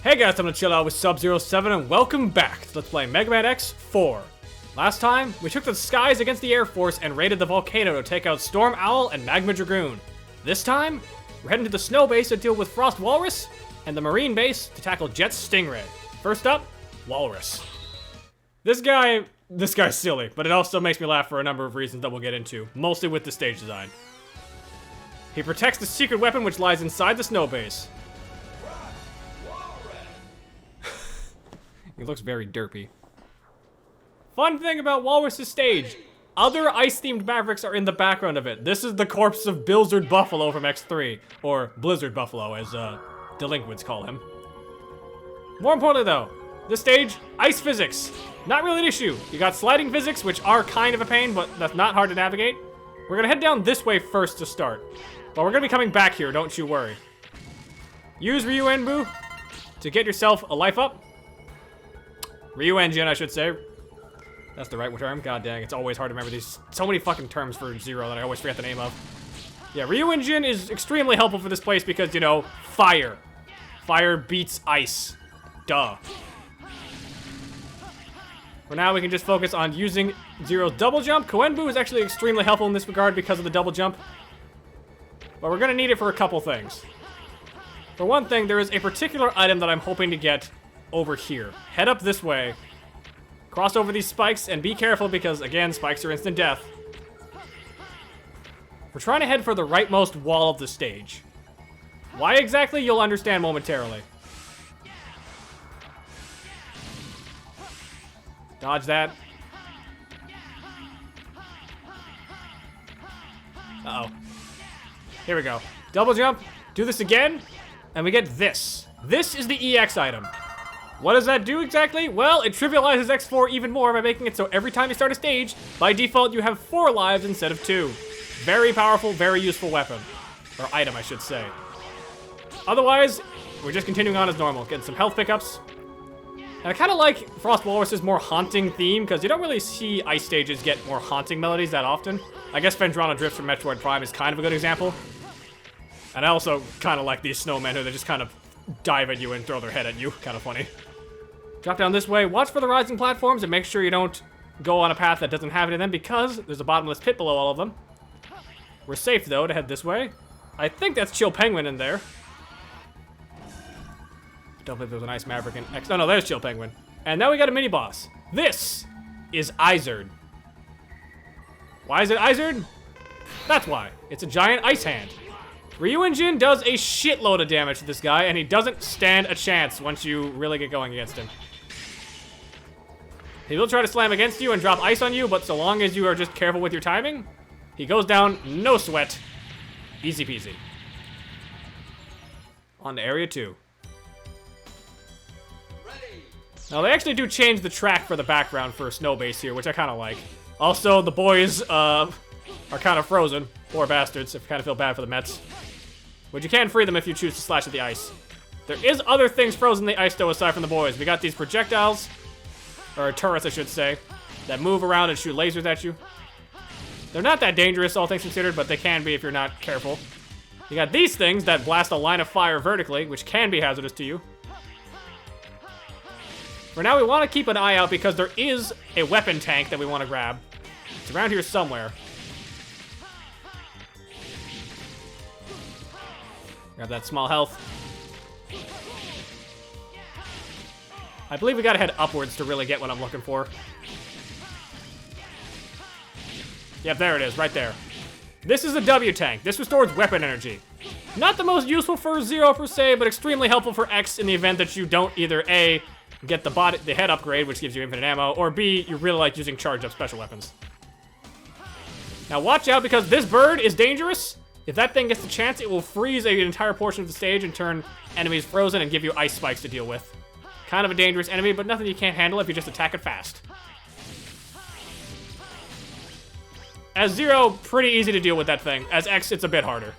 Hey guys, I'm gonna chill out with Sub-07 and welcome back to Let's Play Mega Man X 4. Last time, we took the skies against the Air Force and raided the volcano to take out Storm Owl and Magma Dragoon. This time, we're heading to the snow base to deal with Frost Walrus, and the marine base to tackle Jet Stingray. First up, Walrus. This guy's silly, but it also makes me laugh for a number of reasons that we'll get into, mostly with the stage design. He protects the secret weapon which lies inside the snow base. He looks very derpy. Fun thing about Walrus' stage, other ice-themed Mavericks are in the background of it. This is the corpse of Blizzard Buffalo from X3, or Blizzard Buffalo as delinquents call him. More importantly though, this stage, ice physics. Not really an issue. You got sliding physics, which are kind of a pain, but that's not hard to navigate. We're gonna head down this way first to start. But we're gonna be coming back here, don't you worry. Use Ryu Enbu to get yourself a life up. Ryu Engine, I should say. That's the right term. God dang, it's always hard to remember these. So many fucking terms for Zero that I always forget the name of. Yeah, Ryu Engine is extremely helpful for this place because, you know, fire. Fire beats ice. Duh. For now, we can just focus on using Zero's double jump. Koenbu is actually extremely helpful in this regard because of the double jump. But we're gonna need it for a couple things. For one thing, there is a particular item that I'm hoping to get over here. Head up this way. Cross over these spikes and be careful because, again, spikes are instant death. We're trying to head for the rightmost wall of the stage. Why exactly, you'll understand momentarily. Dodge that. Uh-oh. Here we go. Double jump. Do this again. And we get this. This is the EX item. What does that do exactly? Well, it trivializes X4 even more by making it so every time you start a stage, by default you have 4 lives instead of 2. Very powerful, very useful weapon. Or item, I should say. Otherwise, we're just continuing on as normal, getting some health pickups. And I kind of like Frost Walrus' more haunting theme, because you don't really see ice stages get more haunting melodies that often. I guess Phendrana Drift from Metroid Prime is kind of a good example. And I also kind of like these snowmen who they just kind of dive at you and throw their head at you. Kind of funny. Drop down this way, watch for the rising platforms, and make sure you don't go on a path that doesn't have any of them, because there's a bottomless pit below all of them. We're safe, though, to head this way. I think that's Chill Penguin in there. Don't believe there's an Ice Maverick in X. No, there's Chill Penguin. And now we got a mini-boss. This is Izard. Why is it Izard? That's why. It's a giant ice hand. Ryu Jin does a shitload of damage to this guy, and he doesn't stand a chance once you really get going against him. He will try to slam against you and drop ice on you, but so long as you are just careful with your timing, he goes down, no sweat. Easy peasy. On to Area 2. Now, they actually do change the track for the background for a snow base here, which I kind of like. Also, the boys are kind of frozen. Poor bastards. I kind of feel bad for the Mets. But you can free them if you choose to slash at the ice. There is other things frozen in the ice, though, aside from the boys. We got these projectiles, or turrets, I should say, that move around and shoot lasers at you. They're not that dangerous, all things considered, but they can be if you're not careful. You got these things that blast a line of fire vertically, which can be hazardous to you. For now, we want to keep an eye out because there is a weapon tank that we want to grab. It's around here somewhere. Grab that small health. I believe we gotta head upwards to really get what I'm looking for. Yep, there it is, right there. This is a W tank. This restores weapon energy. Not the most useful for Zero per se, but extremely helpful for X in the event that you don't either A, get the head upgrade, which gives you infinite ammo, or B, you really like using charge up special weapons. Now watch out because this bird is dangerous. If that thing gets the chance, it will freeze an entire portion of the stage and turn enemies frozen and give you ice spikes to deal with. Kind of a dangerous enemy, but nothing you can't handle if you just attack it fast. As Zero, pretty easy to deal with that thing. As X, it's a bit harder.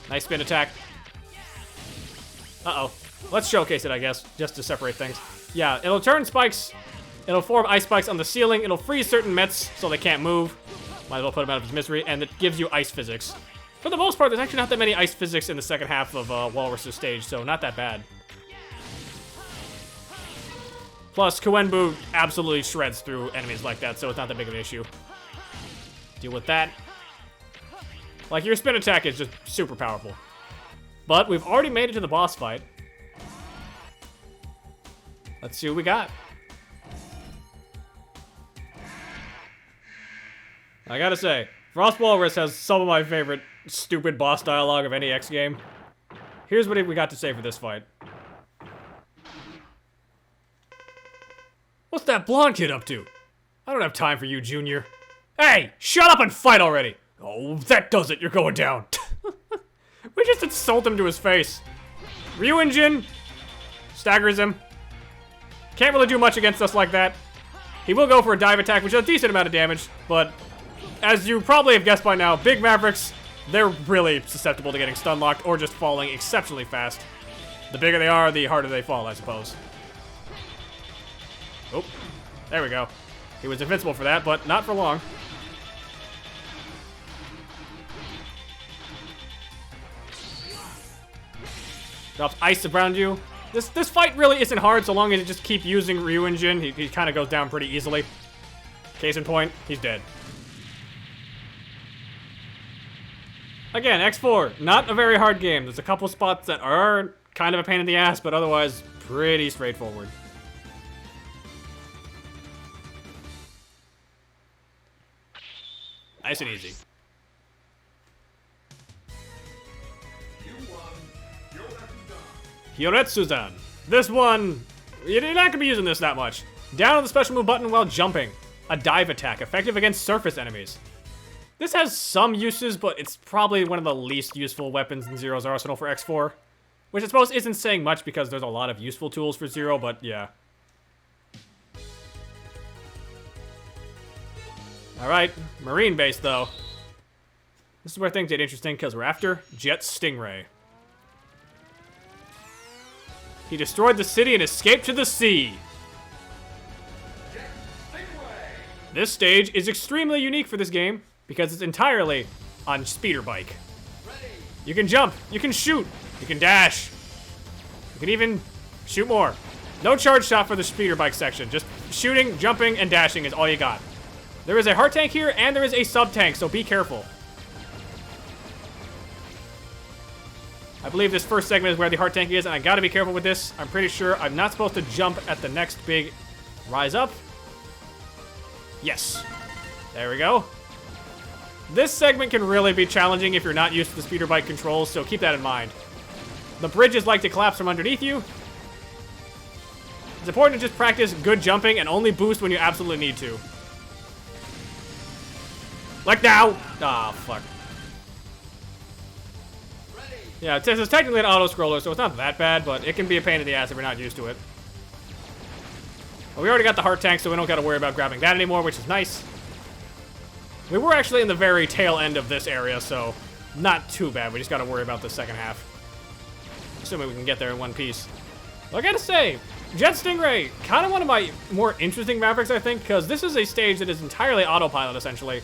Nice spin attack. Uh-oh. Let's showcase it, I guess, just to separate things. Yeah, it'll turn spikes. It'll form ice spikes on the ceiling. It'll freeze certain Mets so they can't move. Might as well put him out of his misery. And it gives you ice physics. For the most part, there's actually not that many ice physics in the second half of Walrus' stage, so not that bad. Plus, Kuenbu absolutely shreds through enemies like that, so it's not that big of an issue. Deal with that. Like, your spin attack is just super powerful. But we've already made it to the boss fight. Let's see what we got. I gotta say, Frost Walrus has some of my favorite stupid boss dialogue of any X game. Here's what we got to say for this fight. What's that blonde kid up to? I don't have time for you, Junior. Hey, shut up and fight already! Oh, that does it, you're going down. We just insult him to his face. Ryujin staggers him. Can't really do much against us like that. He will go for a dive attack, which does a decent amount of damage, but as you probably have guessed by now, big Mavericks, they're really susceptible to getting stun locked or just falling exceptionally fast. The bigger they are, the harder they fall, I suppose. Oh, there we go. He was invincible for that, but not for long. Drops ice around you. This fight really isn't hard so long as you just keep using Ryujin. He kind of goes down pretty easily. Case in point, he's dead. Again, X4, not a very hard game. There's a couple spots that are kind of a pain in the ass, but otherwise pretty straightforward. Nice and easy. Hyoretsu-zan. This one, you're not going to be using this that much. Down on the special move button while jumping. A dive attack, effective against surface enemies. This has some uses, but it's probably one of the least useful weapons in Zero's arsenal for X4. Which I suppose isn't saying much because there's a lot of useful tools for Zero, but yeah. Alright, Marine base though. This is where things get interesting because we're after Jet Stingray. He destroyed the city and escaped to the sea. This stage is extremely unique for this game because it's entirely on speeder bike. You can jump, you can shoot, you can dash. You can even shoot more. No charge shot for the speeder bike section. Just shooting, jumping, and dashing is all you got. There is a heart tank here and there is a sub tank, so be careful. I believe this first segment is where the heart tank is, and I gotta be careful with this. I'm pretty sure I'm not supposed to jump at the next big rise up. Yes. There we go. This segment can really be challenging if you're not used to the speeder bike controls, so keep that in mind. The bridges like to collapse from underneath you. It's important to just practice good jumping and only boost when you absolutely need to. Like now! Ah, fuck. Yeah, it's technically an auto-scroller, so it's not that bad, but it can be a pain in the ass if you're not used to it. Well, we already got the heart tank, so we don't got to worry about grabbing that anymore, which is nice. We were actually in the very tail end of this area, so not too bad. We just got to worry about the second half. Assuming we can get there in one piece. Well, I gotta say, Jet Stingray, kind of one of my more interesting Mavericks, I think, because this is a stage that is entirely autopilot, essentially.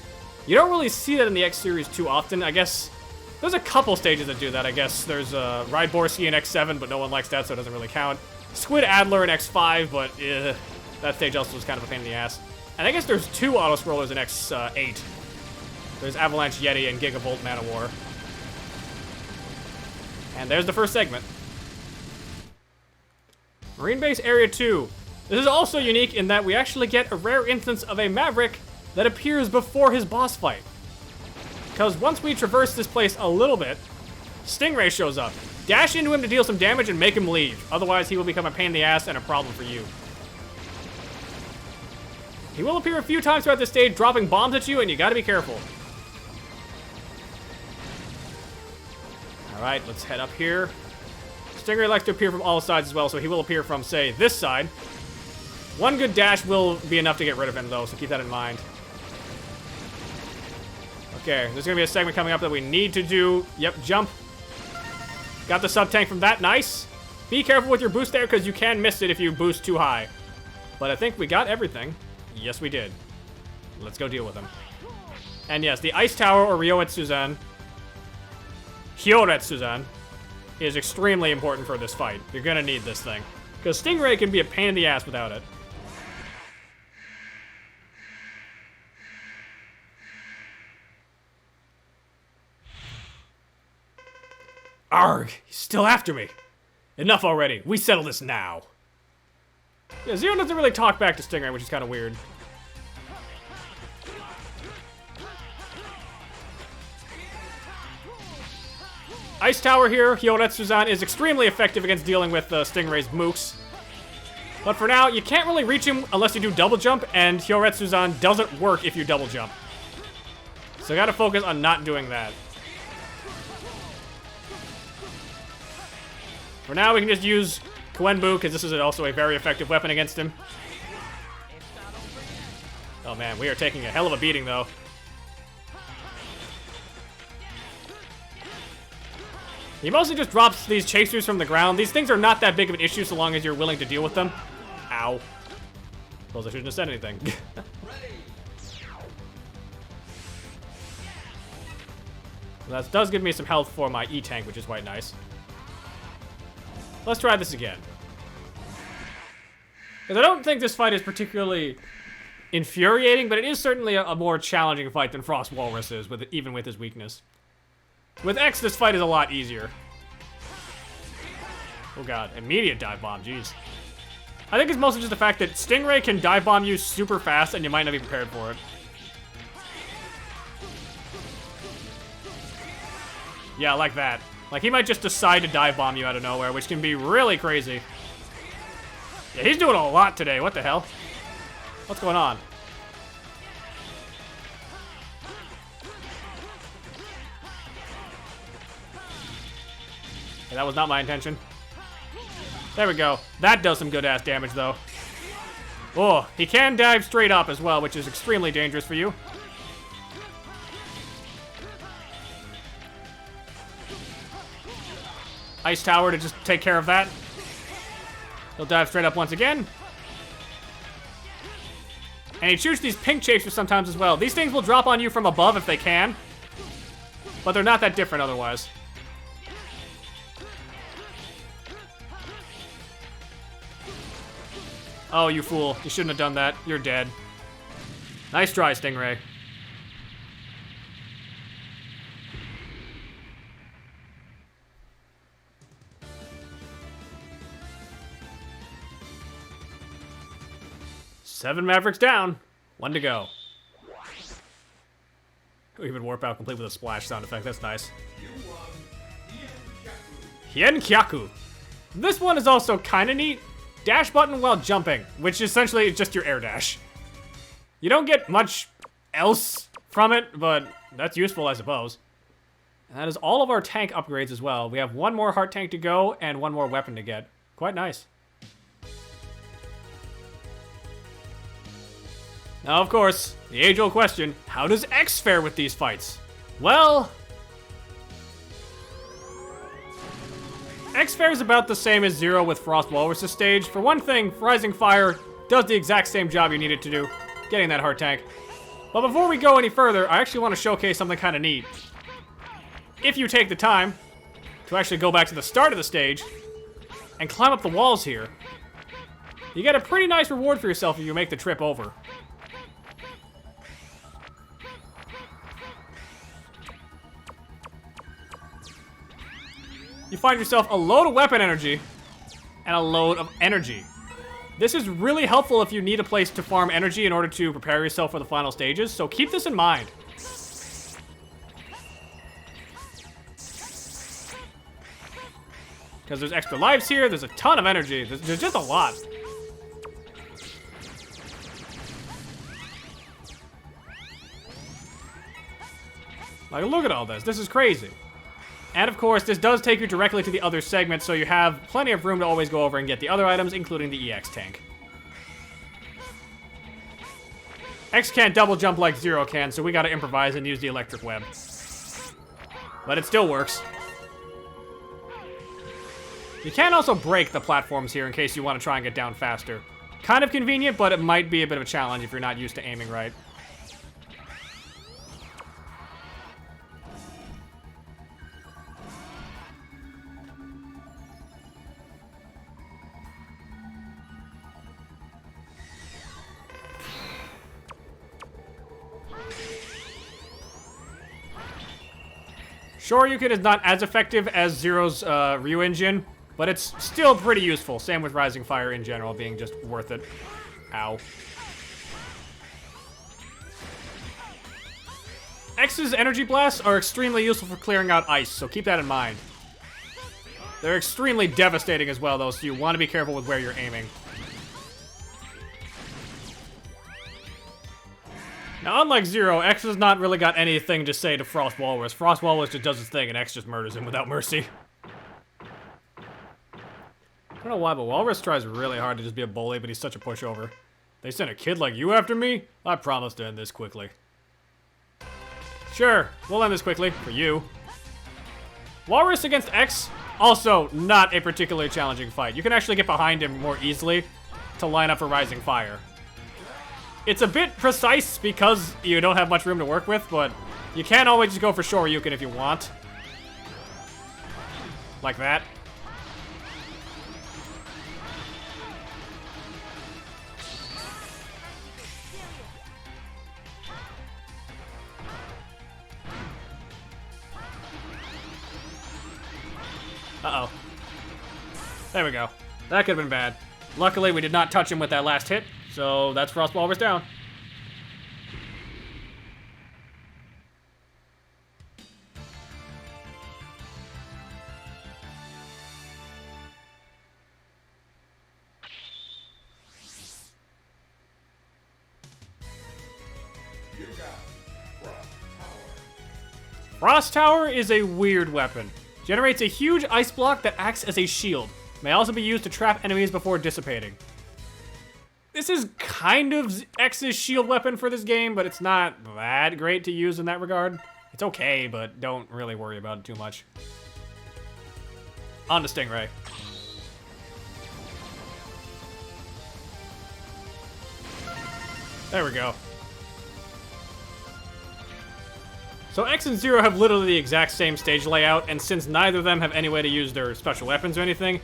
You don't really see that in the X series too often. I guess there's a couple stages that do that, I guess. There's Ride Borsky in X7, but no one likes that, so it doesn't really count. Squid Adler in X5, but that stage also was kind of a pain in the ass. And I guess there's two auto-scrollers in X8. There's Avalanche Yeti and Gigavolt Man of War. And there's the first segment. Marine Base Area 2. This is also unique in that we actually get a rare instance of a Maverick that appears before his boss fight. Because once we traverse this place a little bit, Stingray shows up. Dash into him to deal some damage and make him leave. Otherwise, he will become a pain in the ass and a problem for you. He will appear a few times throughout the stage, dropping bombs at you, and you gotta be careful. Alright, let's head up here. Stingray likes to appear from all sides as well, so he will appear from, say, this side. One good dash will be enough to get rid of him, though, so keep that in mind. Okay, there's gonna be a segment coming up that we need to do. Yep, jump. Got the sub-tank from that, nice. Be careful with your boost there, because you can miss it if you boost too high. But I think we got everything. Yes, we did. Let's go deal with him. And yes, the Ice Tower, or Ryoetsu-zan, Hyoretsu-san is extremely important for this fight. You're gonna need this thing. Because Stingray can be a pain in the ass without it. Arg! He's still after me! Enough already. We settle this now. Yeah, Zero doesn't really talk back to Stingray, which is kind of weird. Ice Tower here, Hyoretsu-san, is extremely effective against dealing with Stingray's mooks. But for now, you can't really reach him unless you do double jump, and Hyoretsu-san doesn't work if you double jump. So gotta focus on not doing that. For now, we can just use Koenbu, because this is also a very effective weapon against him. Oh man, we are taking a hell of a beating, though. He mostly just drops these chasers from the ground. These things are not that big of an issue so long as you're willing to deal with them. Ow. Suppose I shouldn't have said anything. That does give me some health for my E-Tank, which is quite nice. Let's try this again. Because I don't think this fight is particularly infuriating, but it is certainly a more challenging fight than Frost Walrus is, even with his weakness. With X, this fight is a lot easier. Oh god, immediate dive bomb, jeez. I think it's mostly just the fact that Stingray can dive bomb you super fast and you might not be prepared for it. Yeah, like that. Like, he might just decide to dive bomb you out of nowhere, which can be really crazy. Yeah, he's doing a lot today, what the hell? What's going on? Okay, that was not my intention. There we go. That does some good-ass damage, though. Oh, he can dive straight up as well, which is extremely dangerous for you. Ice Tower to just take care of that. He'll dive straight up once again. And he shoots these pink chasers sometimes as well. These things will drop on you from above if they can. But they're not that different otherwise. Oh, you fool. You shouldn't have done that. You're dead. Nice try, Stingray. Seven Mavericks down. One to go. We even warp out complete with a splash sound effect. That's nice. Hien Kyaku. This one is also kind of neat. Dash button while jumping, which essentially is just your air dash. You don't get much else from it, but that's useful, I suppose. And that is all of our tank upgrades as well. We have one more heart tank to go and one more weapon to get. Quite nice. Now, of course, the age-old question, how does X fare with these fights? Well, X fares about the same as Zero with Frost Walrus' stage. For one thing, Rising Fire does the exact same job you need it to do, getting that heart tank. But before we go any further, I actually want to showcase something kind of neat. If you take the time to actually go back to the start of the stage and climb up the walls here, you get a pretty nice reward for yourself if you make the trip over. You find yourself a load of weapon energy and a load of energy. This is really helpful if you need a place to farm energy in order to prepare yourself for the final stages, so keep this in mind. Because there's extra lives here, there's a ton of energy, there's just a lot. Like, look at all this, this is crazy. And of course, this does take you directly to the other segment, so you have plenty of room to always go over and get the other items, including the EX tank. X can't double jump like Zero can, so we gotta improvise and use the electric web. But it still works. You can also break the platforms here in case you want to try and get down faster. Kind of convenient, but it might be a bit of a challenge if you're not used to aiming right. Shoryuken is not as effective as Zero's Ryu engine, but it's still pretty useful. Same with Rising Fire in general being just worth it. Ow. X's energy blasts are extremely useful for clearing out ice, so keep that in mind. They're extremely devastating as well, though, so you want to be careful with where you're aiming. Now, unlike Zero, X has not really got anything to say to Frost Walrus. Frost Walrus just does his thing, and X just murders him without mercy. I don't know why, but Walrus tries really hard to just be a bully, but he's such a pushover. They sent a kid like you after me? I promise to end this quickly. Sure, we'll end this quickly, for you. Walrus against X, also not a particularly challenging fight. You can actually get behind him more easily to line up for Rising Fire. It's a bit precise because you don't have much room to work with, but you can always just go for Shoryuken if you want. Like that. Uh-oh. There we go. That could have been bad. Luckily, we did not touch him with that last hit, so that's Frost Walrus down. Frost Tower is a weird weapon. Generates a huge ice block that acts as a shield. May also be used to trap enemies before dissipating. This is kind of X's shield weapon for this game, but it's not that great to use in that regard. It's okay, but don't really worry about it too much. On to Stingray. There we go. So X and Zero have literally the exact same stage layout, and since neither of them have any way to use their special weapons or anything,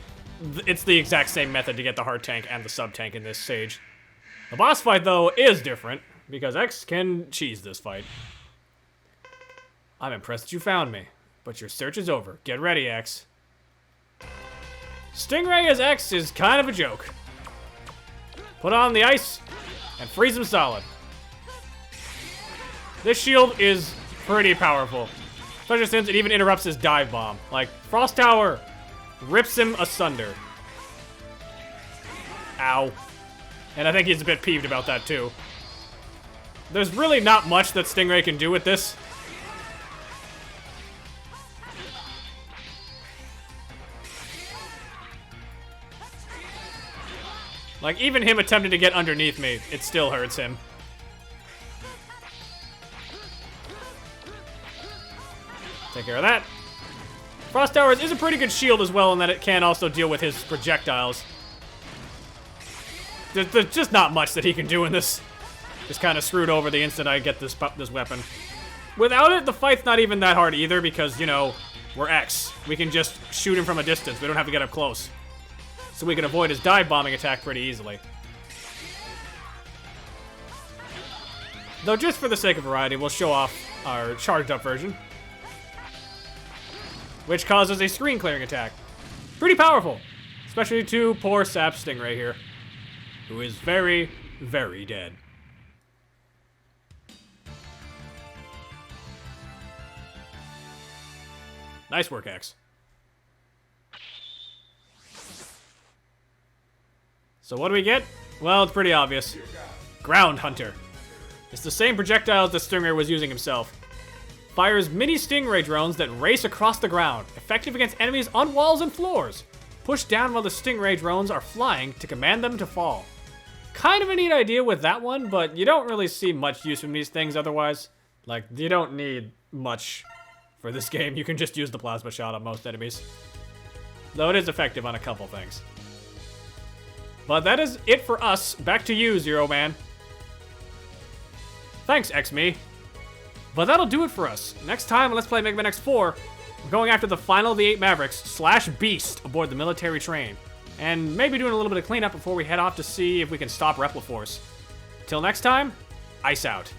it's the exact same method to get the hard tank and the sub tank in this stage. The boss fight, though, is different, because X can cheese this fight. I'm impressed that you found me, but your search is over. Get ready, X. Stingray as X is kind of a joke. Put on the ice and freeze him solid. This shield is pretty powerful, especially since it even interrupts his dive bomb. Like, Frost Tower rips him asunder. Ow. And I think he's a bit peeved about that, too. There's really not much that Stingray can do with this. Like, even him attempting to get underneath me, it still hurts him. Take care of that. Frost Towers is a pretty good shield as well in that it can also deal with his projectiles. There's just not much that he can do in this. Just kind of screwed over the instant I get this weapon. Without it, the fight's not even that hard either because, you know, we're X. We can just shoot him from a distance. We don't have to get up close. So we can avoid his dive bombing attack pretty easily. Though just for the sake of variety, we'll show off our charged up version, which causes a screen clearing attack. Pretty powerful, especially to poor sap Stingray here, who is very, very dead. Nice work, X. So what do we get? Well, it's pretty obvious. Ground Hunter. It's the same projectiles that Stingray was using himself. Fires mini Stingray drones that race across the ground, effective against enemies on walls and floors. Push down while the Stingray drones are flying to command them to fall. Kind of a neat idea with that one, but you don't really see much use from these things otherwise. Like, you don't need much for this game. You can just use the plasma shot on most enemies. Though it is effective on a couple things. But that is it for us. Back to you, Zero Man. Thanks, X-Me. But that'll do it for us. Next time on Let's Play Mega Man X4, we're going after the final of the 8 Mavericks / Beast aboard the military train. And maybe doing a little bit of cleanup before we head off to see if we can stop Repliforce. Till next time, ice out.